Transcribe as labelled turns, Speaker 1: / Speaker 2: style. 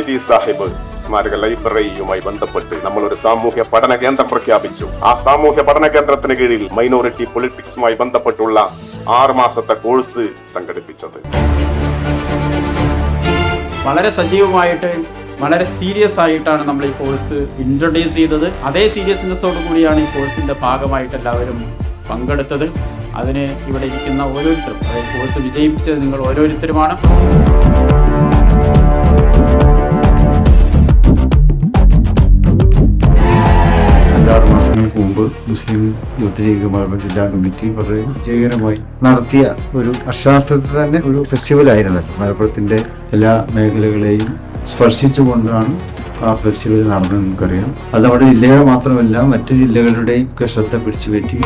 Speaker 1: സീതി സാഹിബ് സ്മാരക ലൈബ്രറിയുമായി ബന്ധപ്പെട്ട് നമ്മൾ ഒരു സാമൂഹ്യ പഠന കേന്ദ്രം പ്രഖ്യാപിച്ചു. ആ സാമൂഹ്യ പഠന കേന്ദ്രത്തിന് കീഴിൽ മൈനോറിറ്റി പൊളിറ്റിക്സുമായി ബന്ധപ്പെട്ടുള്ള 6 മാസത്തെ കോഴ്സ് സംഘടിപ്പിച്ചത്.
Speaker 2: വളരെ സജീവമായിട്ട് വളരെ സീരിയസ് ആയിട്ടാണ് നമ്മൾ ഈ കോഴ്സ് ഇൻട്രൊഡ്യൂസ് ചെയ്തത്. അതേ സീരിയസ്നെസ്സോടു കൂടിയാണ് ഈ കോഴ്സിന്റെ ഭാഗമായിട്ട് എല്ലാവരും പങ്കെടുത്തത്. അതിന് ഇവിടെ ഇരിക്കുന്ന ഓരോരുത്തരും, അതായത് കോഴ്സ് വിജയിപ്പിച്ചത് നിങ്ങൾ ഓരോരുത്തരുമാണ്.
Speaker 3: മാസങ്ങൾക്ക് മുമ്പ് മുസ്ലിം യൂത്ത് ലീഗ് മലപ്പുറം ജില്ലാ കമ്മിറ്റി വളരെ വിജയകരമായി നടത്തിയ ഒരു അക്ഷരാർത്ഥത്തിൽ തന്നെ ഒരു ഫെസ്റ്റിവൽ ആയിരുന്നല്ലോ. മലപ്പുറത്തിന്റെ എല്ലാ മേഖലകളെയും സ്പർശിച്ചുകൊണ്ടാണ് ആ ഫെസ്റ്റിവൽ നടന്നത്. നമുക്കറിയാം അത് നമ്മുടെ ജില്ലയുടെ മാത്രമല്ല മറ്റ് ജില്ലകളുടെയും ഒക്കെ ശ്രദ്ധ പിടിച്ചു പറ്റി.